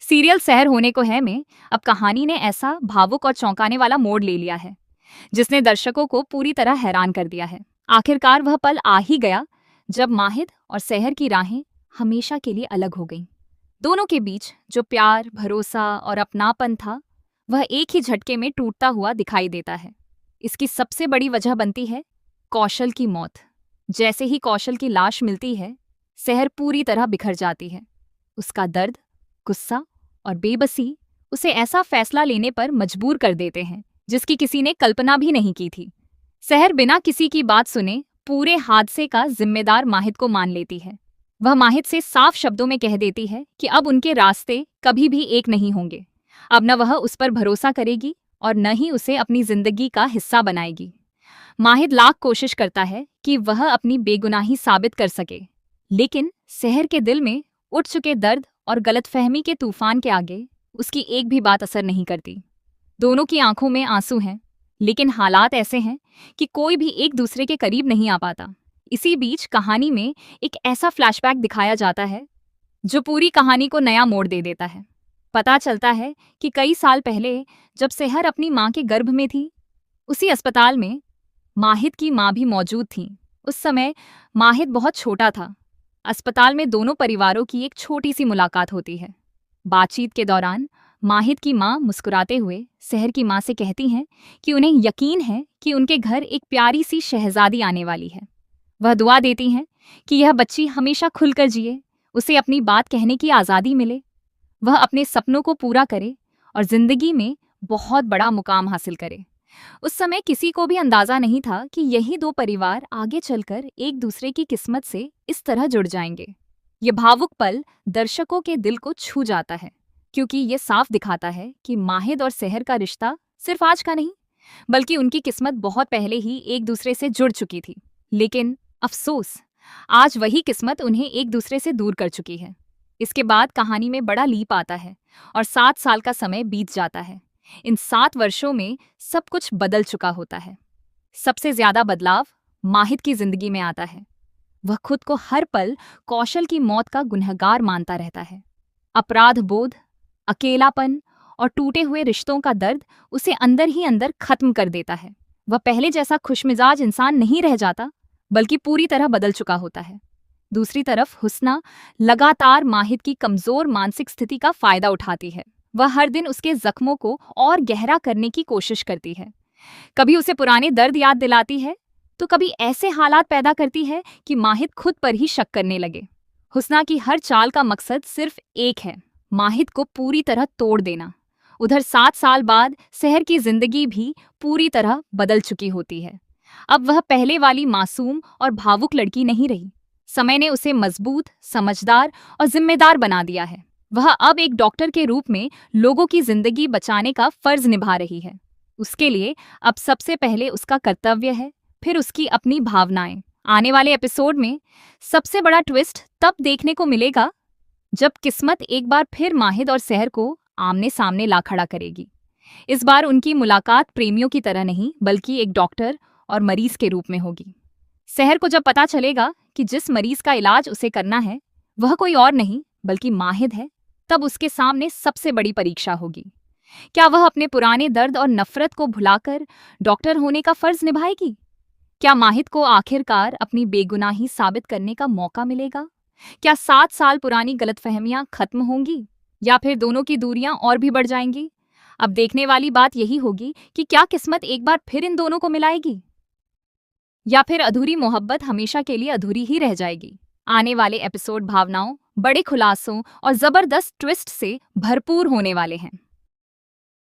Serial सहर होने को है में अब कहानी ने ऐसा भावुक और चौंकाने वाला मोड़ ले लिया है जिसने दर्शकों को पूरी तरह हैरान कर दिया है। आखिरकार वह पल आ ही गया जब माहिद और सहर की राहें हमेशा के लिए अलग हो गईं। दोनों के बीच जो प्यार, भरोसा और अपनापन था वह एक ही झटके में टूटता हुआ दिखाई देता है। इसकी सबसे बड़ी वजह बनती है कौशल की मौत। जैसे ही कौशल की लाश मिलती है, सहर पूरी तरह बिखर जाती है। उसका दर्द, गुस्सा और बेबसी उसे ऐसा फैसला लेने पर मजबूर कर देते हैं जिसकी किसी ने कल्पना भी नहीं की थी। सहर बिना किसी की बात सुने पूरे हादसे का जिम्मेदार माहिद को मान लेती है। वह माहिद से साफ शब्दों में कह देती है कि अब उनके रास्ते कभी भी एक नहीं होंगे। अब न वह उस पर भरोसा करेगी और न ही उसे अपनी जिंदगी का हिस्सा बनाएगी। माहिद लाख कोशिश करता है कि वह अपनी बेगुनाही साबित कर सके, लेकिन सहर के दिल में उठ चुके दर्द और गलतफहमी के तूफान के आगे उसकी एक भी बात असर नहीं करती। दोनों की आंखों में आंसू हैं, लेकिन हालात ऐसे हैं कि कोई भी एक दूसरे के करीब नहीं आ पाता। इसी बीच कहानी में एक ऐसा फ्लैशबैक दिखाया जाता है जो पूरी कहानी को नया मोड़ दे देता है। पता चलता है कि कई साल पहले जब सहर अपनी मां के गर्भ में थी, उसी अस्पताल में माहिद की मां भी मौजूद थी। उस समय माहिद बहुत छोटा था। अस्पताल में दोनों परिवारों की एक छोटी सी मुलाकात होती है। बातचीत के दौरान माहिद की मां मुस्कुराते हुए सहर की मां से कहती हैं कि उन्हें यकीन है कि उनके घर एक प्यारी सी शहजादी आने वाली है। वह दुआ देती हैं कि यह बच्ची हमेशा खुलकर जिए, उसे अपनी बात कहने की आज़ादी मिले, वह अपने सपनों को पूरा करे और जिंदगी में बहुत बड़ा मुकाम हासिल करे। उस समय किसी को भी अंदाजा नहीं था कि यही दो परिवार आगे चलकर एक दूसरे की किस्मत से इस तरह जुड़ जाएंगे। ये भावुक पल दर्शकों के दिल को छू जाता है, क्योंकि ये साफ दिखाता है कि माहिद और सहर का रिश्ता सिर्फ आज का नहीं, बल्कि उनकी किस्मत बहुत पहले ही एक दूसरे से जुड़ चुकी थी। लेकिन अफसोस, आज वही किस्मत उन्हें एक दूसरे से दूर कर चुकी है। इसके बाद कहानी में बड़ा लीप आता है और 7 साल का समय बीत जाता है। इन 7 वर्षों में सब कुछ बदल चुका होता है। सबसे ज्यादा बदलाव माहिद की जिंदगी में आता है। वह खुद को हर पल कौशल की मौत का गुनहगार मानता रहता है। अपराध बोध, अकेलापन और टूटे हुए रिश्तों का दर्द उसे अंदर ही अंदर खत्म कर देता है। वह पहले जैसा खुशमिजाज इंसान नहीं रह जाता, बल्कि पूरी तरह बदल चुका होता है। दूसरी तरफ हुस्ना लगातार माहिद की कमजोर मानसिक स्थिति का फायदा उठाती है। वह हर दिन उसके जख्मों को और गहरा करने की कोशिश करती है। कभी उसे पुराने दर्द याद दिलाती है, तो कभी ऐसे हालात पैदा करती है कि माहिद खुद पर ही शक करने लगे। हुस्ना की हर चाल का मकसद सिर्फ एक है, माहिद को पूरी तरह तोड़ देना। उधर 7 साल बाद सहर की जिंदगी भी पूरी तरह बदल चुकी होती है। अब वह पहले वाली मासूम और भावुक लड़की नहीं रही। समय ने उसे मजबूत, समझदार और जिम्मेदार बना दिया है। वह अब एक डॉक्टर के रूप में लोगों की जिंदगी बचाने का फर्ज निभा रही है। उसके लिए अब सबसे पहले उसका कर्तव्य है, फिर उसकी अपनी भावनाएं। आने वाले एपिसोड में सबसे बड़ा ट्विस्ट तब देखने को मिलेगा जब किस्मत एक बार फिर माहिद और सहर को आमने सामने ला खड़ा करेगी। इस बार उनकी मुलाकात प्रेमियों की तरह नहीं, बल्कि एक डॉक्टर और मरीज के रूप में होगी। सहर को जब पता चलेगा कि जिस मरीज का इलाज उसे करना है वह कोई और नहीं बल्कि माहिद है, तब उसके सामने सबसे बड़ी परीक्षा होगी। क्या वह अपने पुराने दर्द और नफरत को भुलाकर डॉक्टर होने का फर्ज निभाएगी? क्या माहिद को आखिरकार अपनी बेगुनाही साबित करने का मौका मिलेगा? क्या 7 साल पुरानी गलतफहमियां खत्म होंगी या फिर दोनों की दूरियां और भी बढ़ जाएंगी? अब देखने वाली बात यही होगी कि क्या किस्मत एक बार फिर इन दोनों को मिलाएगी या फिर अधूरी मोहब्बत हमेशा के लिए अधूरी ही रह जाएगी। आने वाले एपिसोड भावनाओं, बड़े खुलासों और जबरदस्त ट्विस्ट से भरपूर होने वाले हैं।